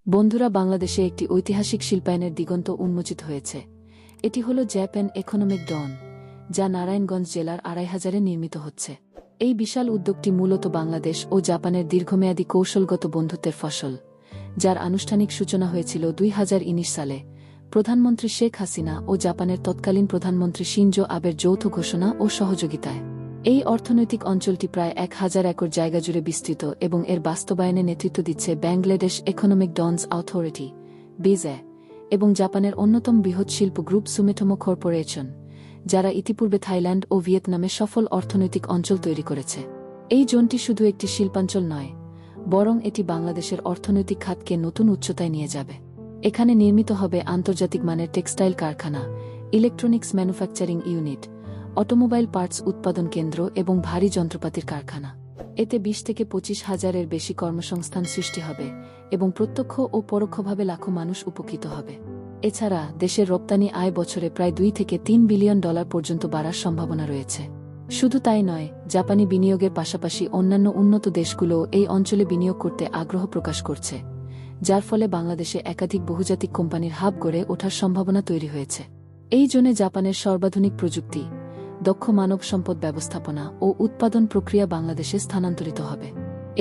বন্ধুরা, বাংলাদেশে একটি ঐতিহাসিক শিল্পায়নের দিগন্ত উন্মোচিত হয়েছে। এটি হল জাপান ইকোনমিক ডন, যা নারায়ণগঞ্জ জেলার ২৫০০-এ নির্মিত হচ্ছে। এই বিশাল উদ্যোগটি মূলত বাংলাদেশ ও জাপানের দীর্ঘমেয়াদী কৌশলগত বন্ধুত্বের ফসল, যার আনুষ্ঠানিক সূচনা হয়েছিল ২০১৯ সালে প্রধানমন্ত্রী শেখ হাসিনা ও জাপানের তৎকালীন প্রধানমন্ত্রী শিনজো আবের যৌথ ঘোষণা ও সহযোগিতায়। এই অর্থনৈতিক অঞ্চলটি প্রায় ১,০০০ একর জায়গা জুড়ে বিস্তৃত এবং এর বাস্তবায়নে নেতৃত্ব দিচ্ছে বাংলাদেশ ইকোনমিক ডনস অথরিটি বিজে এবং জাপানের অন্যতম বৃহৎ শিল্প গ্রুপ সুমিটোমো কর্পোরেশন, যারা ইতিপূর্বে থাইল্যান্ড ও ভিয়েতনামে সফল অর্থনৈতিক অঞ্চল তৈরি করেছে। এই জোনটি শুধু একটি শিল্পাঞ্চল নয়, বরং এটি বাংলাদেশের অর্থনৈতিক খাতকে নতুন উচ্চতায় নিয়ে যাবে। এখানে নির্মিত হবে আন্তর্জাতিক মানের টেক্সটাইল কারখানা, electronics manufacturing unit, automobile parts উৎপাদন কেন্দ্র এবং ভারী যন্ত্রপাতির কারখানা। এতে ২০ থেকে ২৫ হাজারের বেশি কর্মসংস্থান সৃষ্টি হবে এবং প্রত্যক্ষ ও পরোক্ষভাবে লাখো মানুষ উপকৃত হবে। এছাড়া দেশের রপ্তানি আয় বছরে প্রায় ২ থেকে ৩ বিলিয়ন ডলার পর্যন্ত বাড়ার সম্ভাবনা রয়েছে। শুধু তাই নয়, জাপানি বিনিয়োগের পাশাপাশি অন্যান্য উন্নত দেশগুলোও এই অঞ্চলে বিনিয়োগ করতে আগ্রহ প্রকাশ করছে, যার ফলে বাংলাদেশে একাধিক বহুজাতিক কোম্পানির হাব গড়ে ওঠার সম্ভাবনা তৈরি হয়েছে। এই জোনে জাপানের সর্বাধুনিক প্রযুক্তি, দক্ষ মানব সম্পদ ব্যবস্থাপনা ও উৎপাদন প্রক্রিয়া বাংলাদেশে স্থানান্তরিত হবে।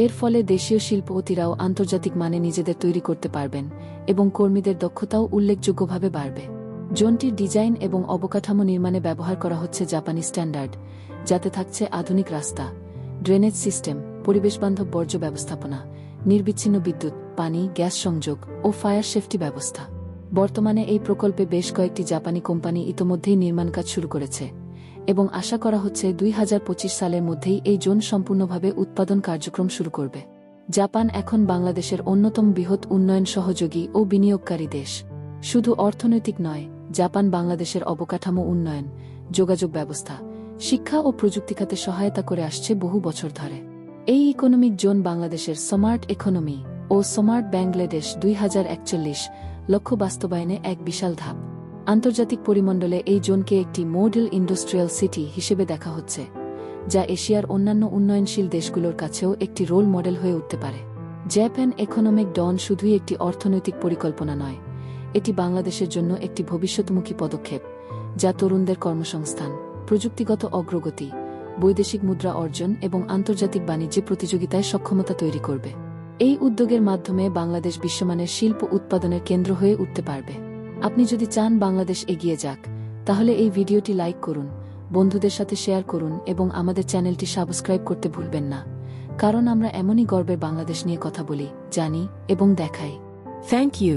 এর ফলে দেশীয় শিল্পপতিরাও আন্তর্জাতিক মানে নিজেদের তৈরি করতে পারবেন এবং কর্মীদের দক্ষতাও উল্লেখযোগ্যভাবে বাড়বে। জোনটির ডিজাইন এবং অবকাঠামো নির্মাণে ব্যবহার করা হচ্ছে জাপানি স্ট্যান্ডার্ড, যাতে থাকছে আধুনিক রাস্তা, ড্রেনেজ সিস্টেম, পরিবেশবান্ধব বর্জ্য ব্যবস্থাপনা, নির্বিচ্ছিন্ন বিদ্যুৎ, পানি, গ্যাস সংযোগ ও ফায়ার সেফটি ব্যবস্থা। বর্তমানে এই প্রকল্পে বেশ কয়েকটি জাপানি কোম্পানি ইতোমধ্যেই নির্মাণ কাজ শুরু করেছে এবং আশা করা হচ্ছে ২০২৫ সালের মধ্যেই এই জোন সম্পূর্ণভাবে উৎপাদন কার্যক্রম শুরু করবে। জাপান এখন বাংলাদেশের অন্যতম বৃহৎ উন্নয়ন সহযোগী ও বিনিয়োগকারী দেশ। শুধু অর্থনৈতিক নয়, জাপান বাংলাদেশের অবকাঠামো উন্নয়ন, যোগাযোগ ব্যবস্থা, শিক্ষা ও প্রযুক্তি খাতে সহায়তা করে আসছে বহু বছর ধরে। এই ইকোনমিক জোন বাংলাদেশের স্মার্ট ইকোনমি ও স্মার্ট বাংলাদেশ ২০৪১ লক্ষ্য বাস্তবায়নে এক বিশাল ধাপ। আন্তর্জাতিক পরিমণ্ডলে এই জোনকে একটি মডেল ইন্ডাস্ট্রিয়াল সিটি হিসেবে দেখা হচ্ছে, যা এশিয়ার অন্যান্য উন্নয়নশীল দেশগুলোর কাছেও একটি রোল মডেল হয়ে উঠতে পারে। জাপান ইকোনমিক ডন শুধুই একটি অর্থনৈতিক পরিকল্পনা নয়, এটি বাংলাদেশের জন্য একটি ভবিষ্যৎমুখী পদক্ষেপ, যা তরুণদের কর্মসংস্থান, প্রযুক্তিগত অগ্রগতি, বৈদেশিক মুদ্রা অর্জন এবং আন্তর্জাতিক বাণিজ্যে প্রতিযোগিতায় সক্ষমতা তৈরি করবে। এই উদ্যোগের মাধ্যমে বাংলাদেশ বিশ্বমানের শিল্প উৎপাদনের কেন্দ্র হয়ে উঠতে পারবে। আপনি যদি চান বাংলাদেশ এগিয়ে যাক, তাহলে এই ভিডিওটি লাইক করুন, বন্ধুদের সাথে শেয়ার করুন এবং আমাদের চ্যানেলটি সাবস্ক্রাইব করতে ভুলবেন না, কারণ আমরা এমনই গর্বের বাংলাদেশ নিয়ে কথা বলি, জানি এবং দেখাই। Thank you.